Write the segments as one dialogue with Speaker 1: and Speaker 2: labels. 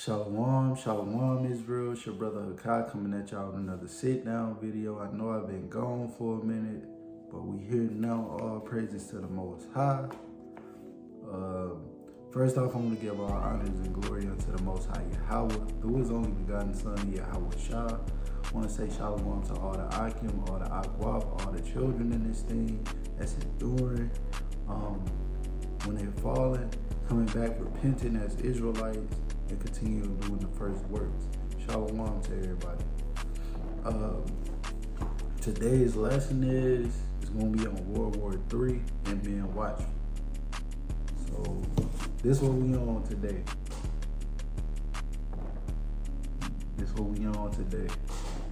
Speaker 1: Shalom, shalom Israel. It's your brother Hakai coming at y'all with another sit down video. I know I've been gone for a minute, but we here now. All praises to the Most High. First off, I'm going to give all honors and glory unto the Most High Yahweh, through His only begotten Son, Yahweh Shah. I want to say shalom to all the Akim, all the Akwaf, all the children in this thing that's enduring. When they're falling, coming back, repenting as Israelites, and continue doing the first works. Shalom to everybody. Today's lesson is going to be on WW3 and being watchful. So this is what we on today.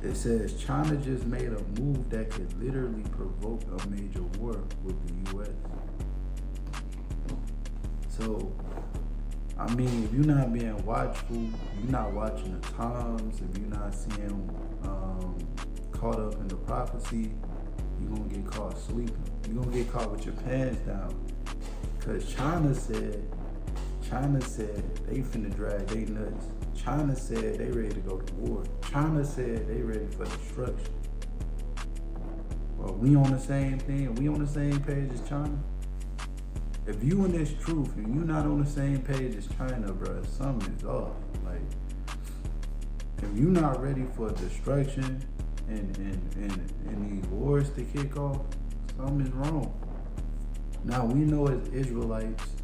Speaker 1: It says China just made a move that could literally provoke a major war with the U.S. So, I mean, if you're not being watchful, you're not watching the times, if you're not seeing caught up in the prophecy, you're going to get caught sleeping. You're going to get caught with your pants down. Because China said they finna drag they nuts. China said they ready to go to war. China said they ready for destruction. Well, we on the same thing. We on the same page as China. If you in this truth and you not on the same page as China, bro, something is off. Like, if you not ready for destruction and these wars to kick off, something is wrong. Now, we know as Israelites,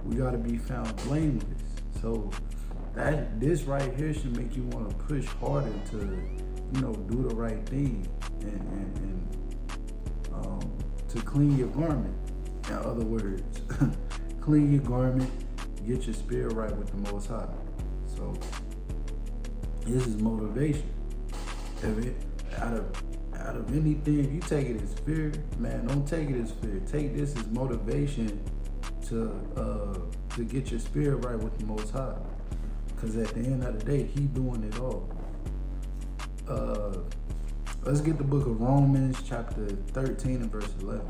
Speaker 1: we got to be found blameless. So this right here should make you want to push harder to, do the right thing and to clean your garment. In other words, clean your garment, get your spirit right with the Most High. So this is motivation. Out of anything, if you take it as fear, man, don't take it as fear. Take this as motivation to get your spirit right with the Most High. Because at the end of the day, He doing it all. Let's get the book of Romans, chapter 13 and verse 11.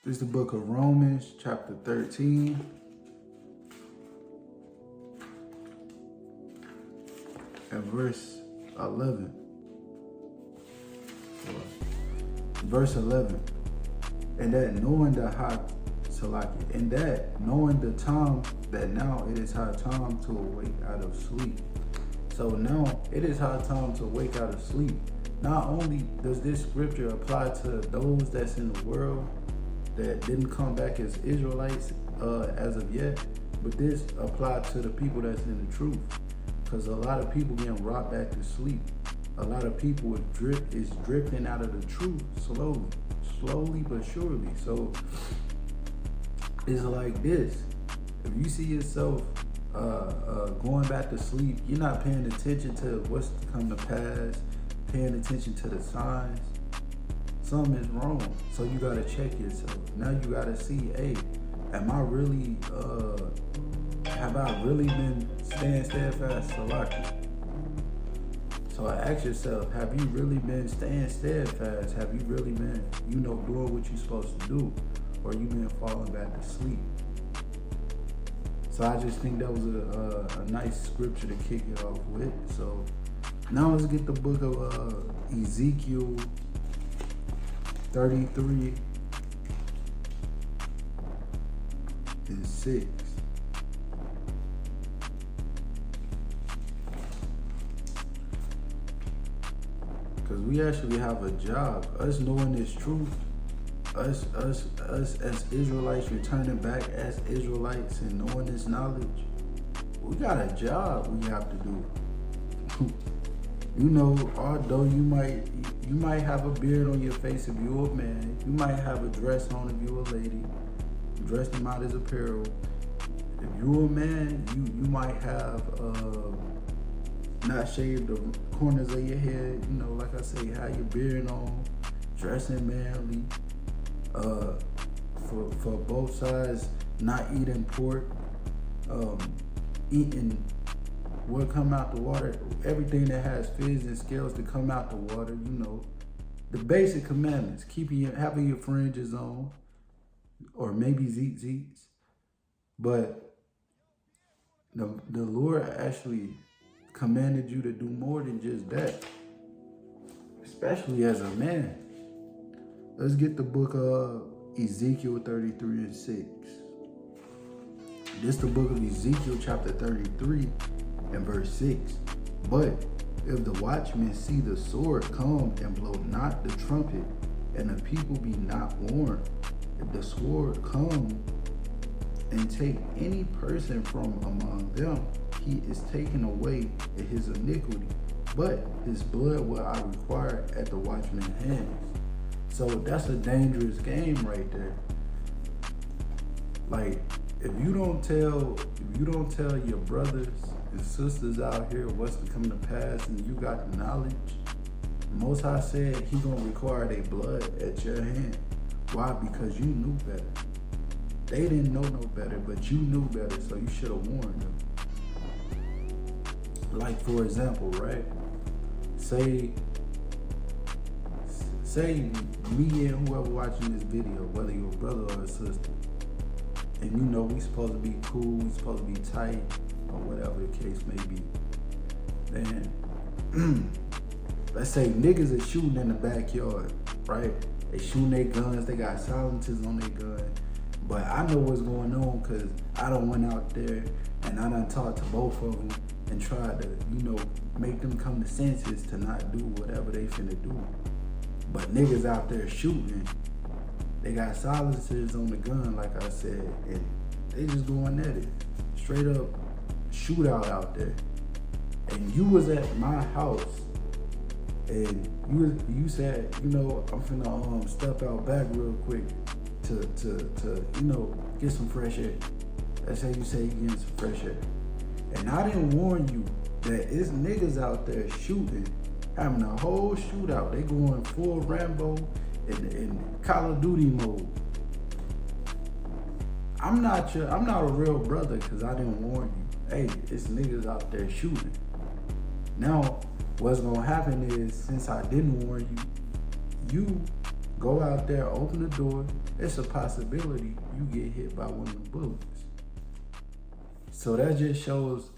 Speaker 1: This is the book of Romans, chapter 13. And verse 11. Verse 11. And that knowing the time that now it is high time to awake out of sleep. So now it is high time to wake out of sleep. Not only does this scripture apply to those that's in the world that didn't come back as Israelites as of yet, but this applied to the people that's in the truth. Because a lot of people getting rocked back to sleep. A lot of people is drifting out of the truth slowly but surely. So it's like this. If you see yourself going back to sleep, you're not paying attention to what's to come to pass, paying attention to the signs. Something is wrong. So you gotta check yourself. Now you gotta see, hey, have I really been staying steadfast? So ask yourself, have you really been staying steadfast? Have you really been, doing what you're supposed to do? Or you been falling back to sleep? So I just think that was a nice scripture to kick it off with. So now let's get the book of Ezekiel 33 and 6. Because we actually have a job. Us knowing this truth, us as Israelites returning back as Israelites and knowing this knowledge, we got a job we have to do. Although you might have a beard on your face if you're a man, you might have a dress on if you're a lady, dress them out as apparel. If you're a man, you might have not shaved the corners of your head, like I say, have your beard on, dressing manly, for both sides, not eating pork, eating what come out the water, everything that has fins and scales to come out the water, you know. The basic commandments, having your fringes on, or maybe zeets. But the Lord actually commanded you to do more than just that, especially as a man. Let's get the book of Ezekiel 33 and 6. This is the book of Ezekiel chapter 33 and verse 6. But if the watchmen see the sword come and blow not the trumpet, and the people be not warned, if the sword come and take any person from among them, he is taken away in his iniquity, but his blood will I require at the watchman's hands. So that's a dangerous game right there. Like, if you don't tell your brothers and sisters out here what's to come to pass, and you got the knowledge, Most High said he gonna require their blood at your hand. Why? Because you knew better. They didn't know no better, but you knew better, so you should have warned them. Like, for example, right? Say me and whoever watching this video, whether you're a brother or a sister, and you know we supposed to be cool, we supposed to be tight, or whatever the case may be. Then, let's say niggas are shooting in the backyard, right? They shooting their guns, they got silencers on their gun. But I know what's going on because I done went out there and I done talked to both of them and tried to, make them come to senses to not do whatever they finna do. But niggas out there shooting, they got silencers on the gun, like I said, and they just going at it. Straight up shootout out there. And you was at my house and you said, I'm finna step out back real quick to get some fresh air. That's how you say you getting some fresh air. And I didn't warn you that it's niggas out there shooting, having a whole shootout. They going full Rambo in Call of Duty mode. I'm not a real brother because I didn't warn you. Hey, it's niggas out there shooting. Now, what's gonna happen is, since I didn't warn you, you go out there, open the door. It's a possibility you get hit by one of the bullets. So that just shows,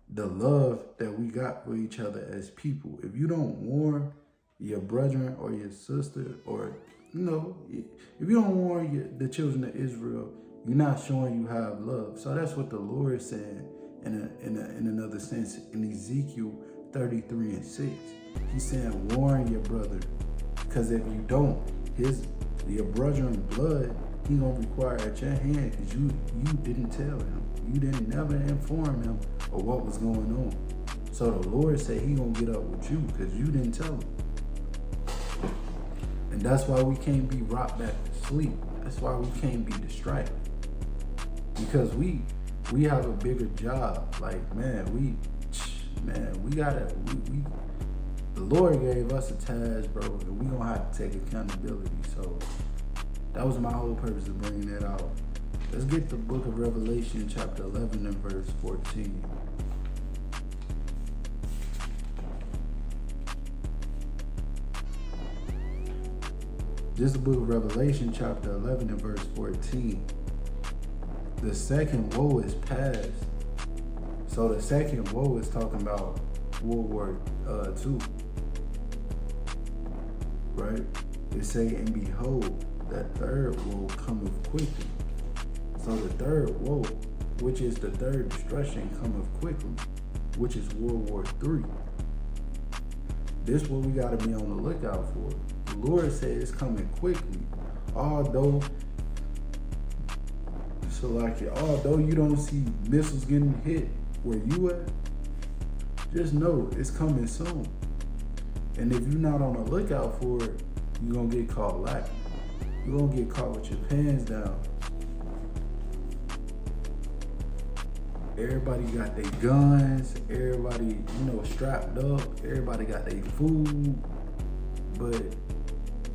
Speaker 1: the love that we got for each other as people. If you don't warn your brethren or your sister, or, if you don't warn the children of Israel, you're not showing you have love. So that's what the Lord is saying in another sense in Ezekiel 33 and 6. He's saying, warn your brother. Because if you don't, your brother's blood, he gonna require at your hand because you didn't tell him. You didn't never inform him of what was going on. So the Lord said he gonna get up with you because you didn't tell him. And that's why we can't be rocked back to sleep. That's why we can't be distracted. Because we have a bigger job. Like, the Lord gave us a task, bro, and we gonna have to take accountability. So that was my whole purpose of bringing that out. Let's get the book of Revelation, chapter 11 and verse 14. This is the book of Revelation, chapter 11 and verse 14. The second woe is past. So the second woe is talking about World War II. Right? It say, and behold, that third woe cometh quickly. So the third woe, which is the third destruction, cometh quickly, which is World War III. This is what we got to be on the lookout for. The Lord said it's coming quickly. Although you don't see missiles getting hit where you at, just know it's coming soon. And if you're not on the lookout for it, you're going to get caught lacking. You're going to get caught with your pants down. Everybody got their guns. Everybody, strapped up. Everybody got their food. But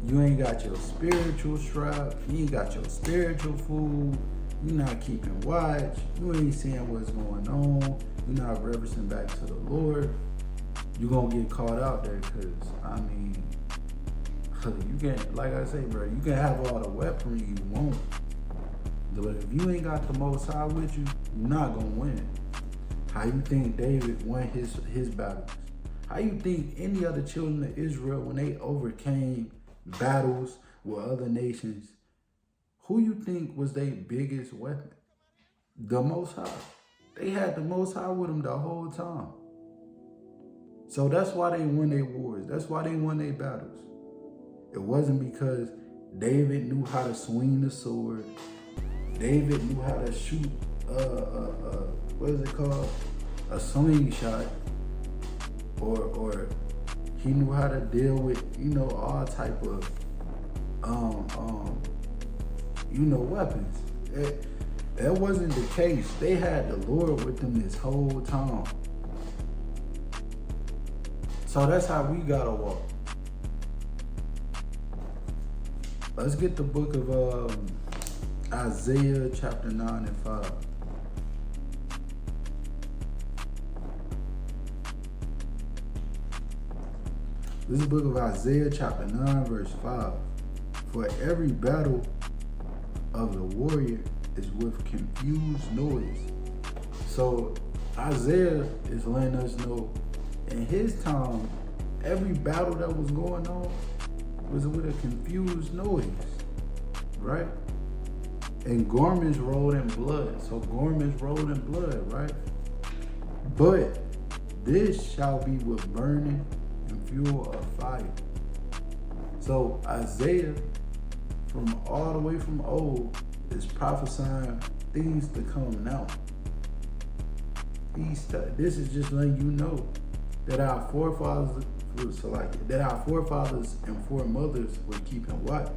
Speaker 1: you ain't got your spiritual strap. You ain't got your spiritual food. you're not keeping watch, you ain't seeing what's going on, you're not reversing back to the Lord, you're gonna get caught out there. Because I mean, you can, like I say, bro, you can have all the weaponry you want, but if you ain't got the Most High with you, you're not gonna win. How you think David won his battles? How you think any other children of Israel, when they overcame battles with other nations, who you think was their biggest weapon? The Most High. They had the Most High with them the whole time. So that's why they won their wars. That's why they won their battles. It wasn't because David knew how to swing the sword. David knew how to shoot what is it called? A slingshot. Or he knew how to deal with, all type of weapons. That wasn't the case. They had the Lord with them this whole time. So that's how we gotta walk. Let's get the book of Isaiah chapter 9 and 5. This is the book of Isaiah chapter 9 verse 5. For every battle of the warrior is with confused noise. So Isaiah is letting us know in his time, every battle that was going on was with a confused noise, right? And garments rolled in blood. So garments rolled in blood, right? But this shall be with burning and fuel of fire. So Isaiah, from all the way from old, is prophesying things to come now. This is just letting you know that our forefathers and foremothers were keeping watch.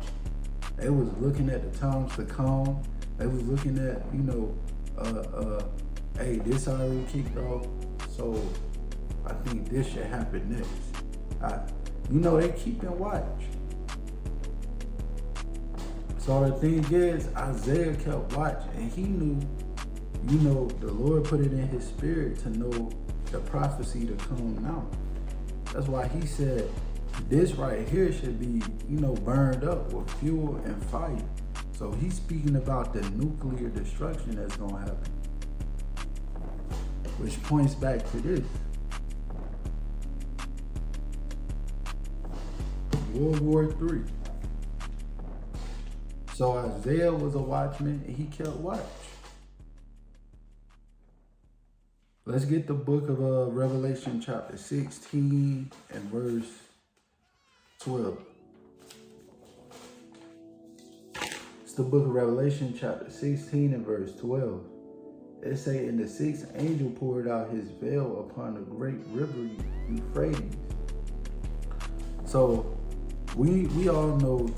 Speaker 1: They was looking at the times to come. They was looking at, hey, this already kicked off, so I think this should happen next. They keeping watch. So the thing is, Isaiah kept watch, and he knew, the Lord put it in his spirit to know the prophecy to come now. That's why he said this right here should be, burned up with fuel and fire. So he's speaking about the nuclear destruction that's gonna happen, which points back to this. World War III. So Isaiah was a watchman and he kept watch. Let's get the book of Revelation chapter 16 and verse 12. It's the book of Revelation chapter 16 and verse 12. It say, and the sixth angel poured out his veil upon the great river Euphrates. So we all know,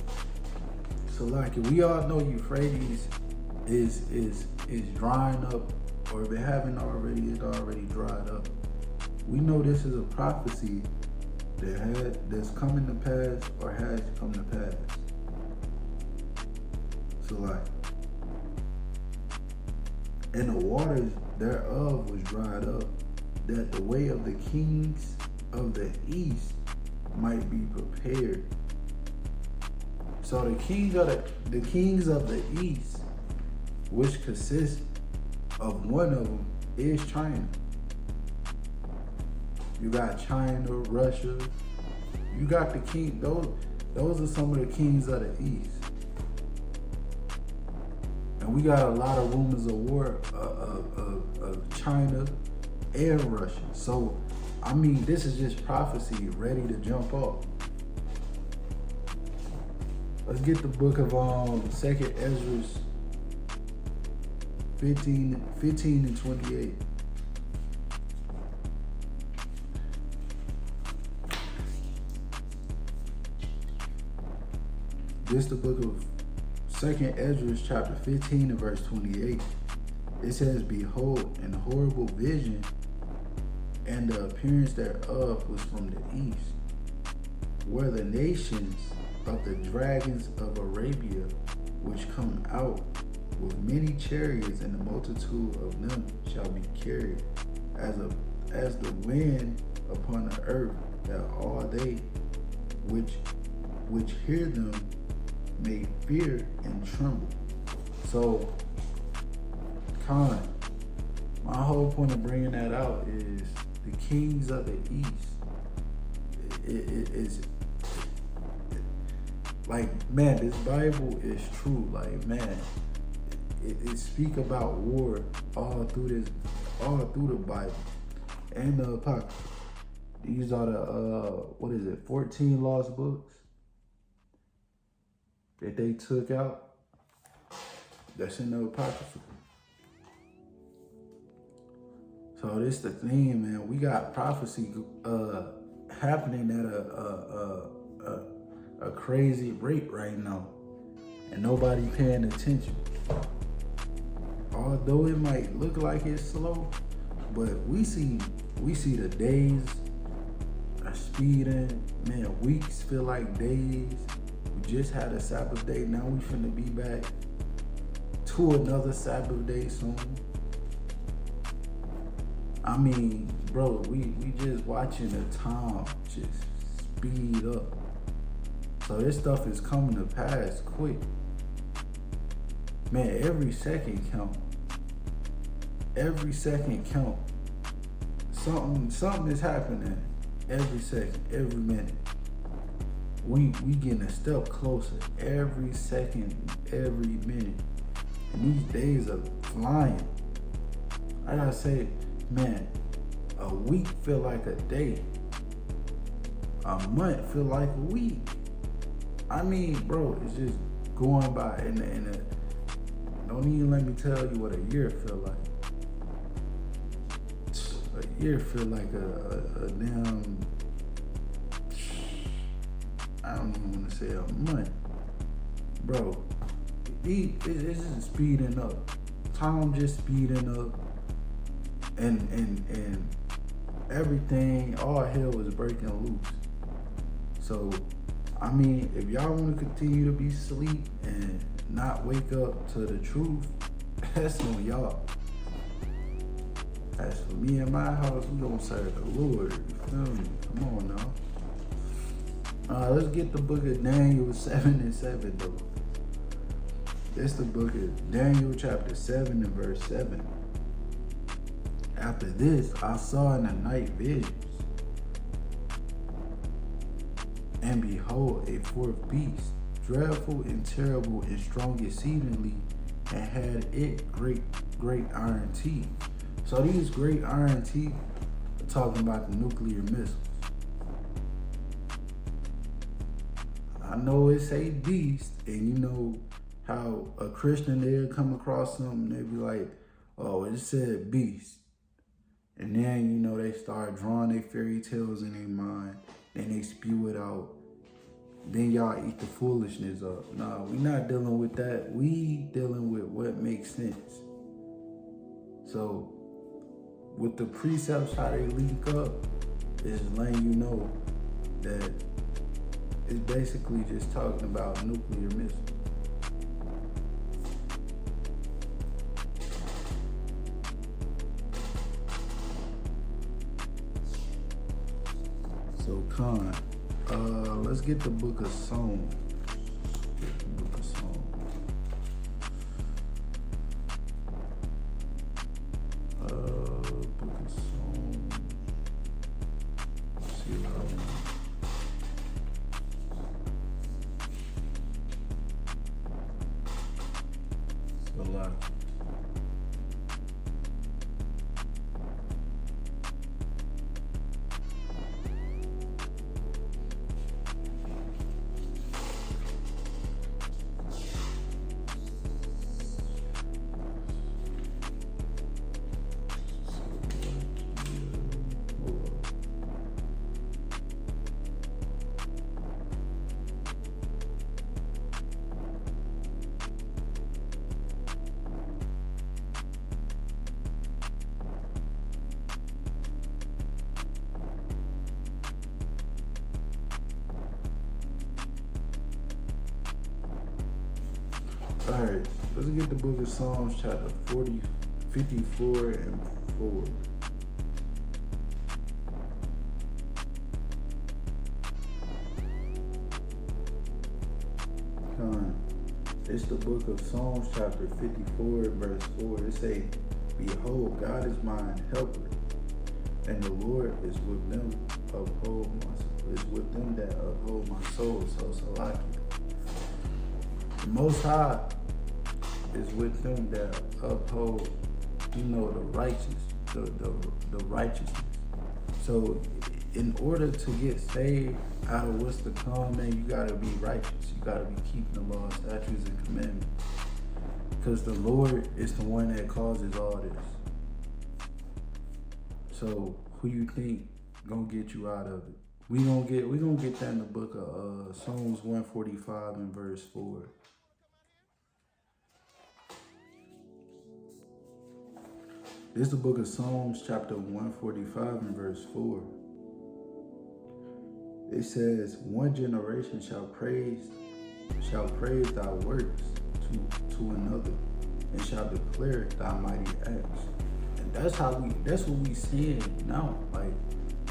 Speaker 1: we all know Euphrates is drying up, or if it haven't already, it already dried up. We know this is a prophecy that's coming to pass or has come to pass. So and the waters thereof was dried up, that the way of the kings of the east might be prepared. So the kings of the east, which consists of one of them, is China. You got China, Russia. You got the king. Those are some of the kings of the east. And we got a lot of rumors of war of China and Russia. So, this is just prophecy ready to jump off. Let's get the book of 2nd Ezra 15 and 28. This is the book of 2nd Ezra chapter 15 and verse 28. It says, behold, an horrible vision, and the appearance thereof was from the east, where the nations of the dragons of Arabia, which come out with many chariots, and the multitude of them shall be carried as the wind upon the earth, that all they which hear them may fear and tremble. So, my whole point of bringing that out is the kings of the east. It is like, man, this Bible is true. Like, man, it speak about war all through the Bible and the Apocrypha. These are the 14 lost books that they took out. That's in the Apocrypha. So this the thing, man. We got prophecy happening at a crazy rate right now, and nobody paying attention. Although it might look like it's slow, but we see the days are speeding. Man, weeks feel like days. We just had a Sabbath day. Now we finna be back to another Sabbath day soon. I mean, bro, we just watching the time just speed up. So this stuff is coming to pass quick. Man, every second count. Every second count. Something is happening every second, every minute. We getting a step closer every second, every minute. And these days are flying. I gotta say, man, a week feel like a day. A month feel like a week. I mean, bro, it's just going by. And don't even let me tell you what a year feel like. A year feel like a damn, I don't even want to say a month. Bro, it's just speeding up. Time just speeding up. And everything, all hell is breaking loose. So, I mean, if y'all want to continue to be asleep and not wake up to the truth, that's on y'all. As for me and my house, we gonna serve the Lord. You feel me? Come on now. Let's get the book of Daniel 7:7 though. It's the book of Daniel chapter 7 and verse 7. After this, I saw in the night visions, and behold, a fourth beast, dreadful and terrible and strong exceedingly, and had it great iron teeth. So these great iron teeth are talking about the nuclear missiles. I know it's a beast, and you know how a Christian, they'll come across something, they be like, oh, it said beast. And then, you know, they start drawing their fairy tales in their mind. Then they spew it out. Then y'all eat the foolishness up. Nah, we not dealing with that. We dealing with what makes sense. So, with the precepts, how they link up, is letting you know that it's basically just talking about nuclear missiles. So, let's get the book of Psalms. Book of Psalms. Book of Psalms. Let's see what I want. It's a lot. All right, Let's get the book of Psalms, chapter 54 and 4. It's the book of Psalms, chapter 54, verse 4. It say, "Behold, God is mine helper, and the Lord is with them that uphold my soul." So Salaki. The Most High is with them that uphold, the righteousness. So in order to get saved out of what's to come, man, you gotta be righteous. You gotta be keeping the law, statutes, and commandments. Because the Lord is the one that causes all this. So who you think gonna get you out of it? We gonna get that in the book of Psalms 145 and verse 4. This is the book of Psalms, chapter 145 and verse 4. It says, "One generation shall praise thy works to another, and shall declare thy mighty acts." And that's what we seeing now. Like,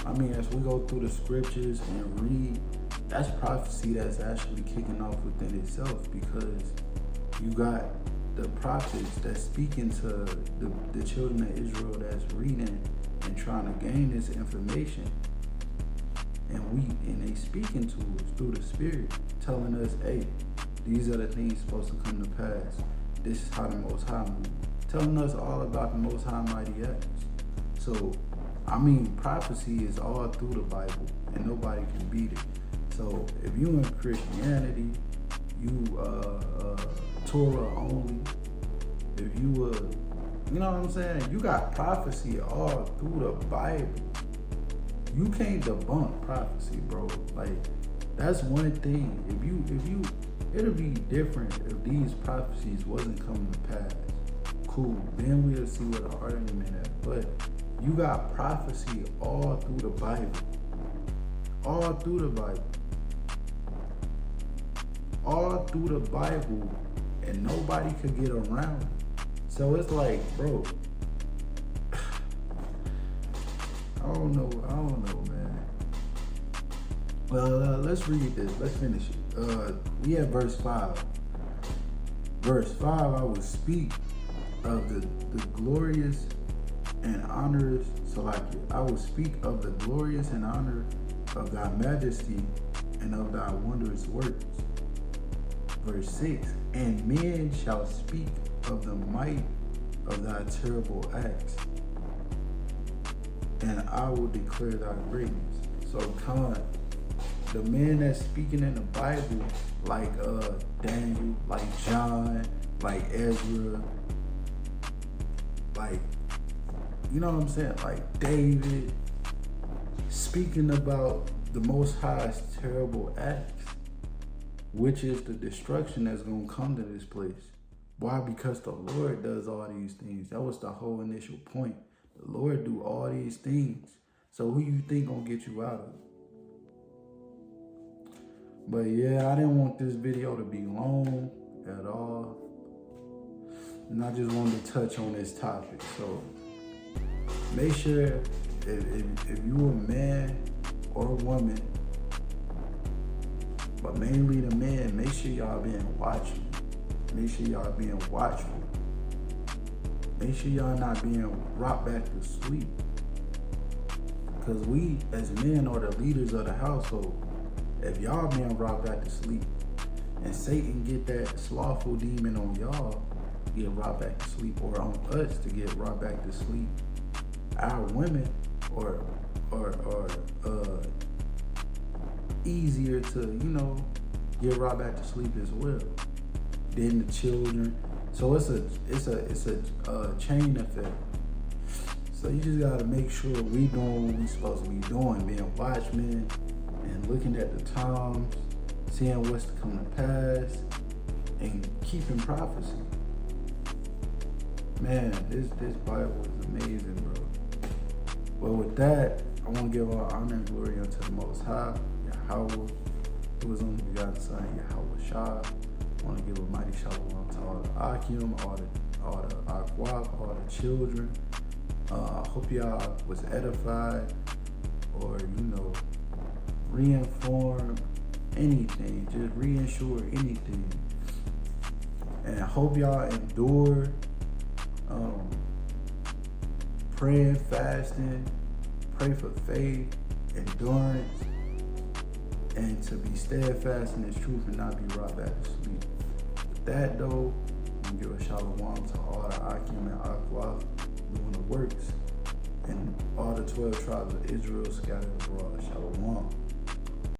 Speaker 1: I mean, as we go through the scriptures and read, that's prophecy that's actually kicking off within itself, because you got the prophets that's speaking to the children of Israel that's reading and trying to gain this information. And they speaking to us through the Spirit, telling us, hey, these are the things supposed to come to pass. This is how the Most High moves. Telling us all about the Most High mighty acts. So, I mean, prophecy is all through the Bible, and nobody can beat it. So, if you in Christianity, you Torah only, if you you know what I'm saying? You got prophecy all through the Bible. You can't debunk prophecy, bro. Like, that's one thing. It'll be different if these prophecies wasn't coming to pass. Cool. Then we'll see what the argument is. But you got prophecy all through the Bible. All through the Bible. All through the Bible, and nobody could get around it. So it's like, bro, I don't know, man. Well, let's read this. Let's finish it. We have verse 5. Verse 5, I will speak of the glorious and honors. So like, I will speak of the glorious and honor of thy majesty and of thy wondrous works. Verse 6, and men shall speak of the might of thy terrible acts, and I will declare thy greatness. So the men that's speaking in the Bible, like Daniel, like John, like Ezra, like, you know what I'm saying, like David, speaking about the Most High's terrible acts, which is the destruction that's going to come to this place. Why? Because the Lord does all these things. That was the whole initial point. The Lord do all these things. So who you think gonna get you out of it? But yeah, I didn't want this video to be long at all. And I just wanted to touch on this topic. So make sure if you a man or a woman, but mainly the men, make sure y'all being watchful. Make sure y'all being watchful. Make sure y'all not being rocked back to sleep. Because we, as men, are the leaders of the household. If y'all being rocked back to sleep, and Satan get that slothful demon on y'all, get rocked back to sleep, or on us to get rocked back to sleep, our women are easier to, get rocked back to sleep as well. Then the children. So it's a chain effect. So you just gotta make sure we doing what we supposed to be doing, being watchmen and looking at the times, seeing what's to come to pass, and keeping prophecy. Man, this Bible is amazing, bro. Well, with that, I want to give all honor and glory unto the Most High, Yahweh, who is only begotten Son, Yahweh Shah. want to give a mighty shalom to all the Akim, all the Akwaf, all the children. I hope y'all was edified or, reinformed, anything, just reassure anything. And I hope y'all endured praying, fasting, pray for faith, endurance, and to be steadfast in this truth and not be robbed back to sleep. With that though, I'm gonna give a shalom to all the Akim and Akwaf doing the works, and all the 12 tribes of Israel scattered abroad. Shalom.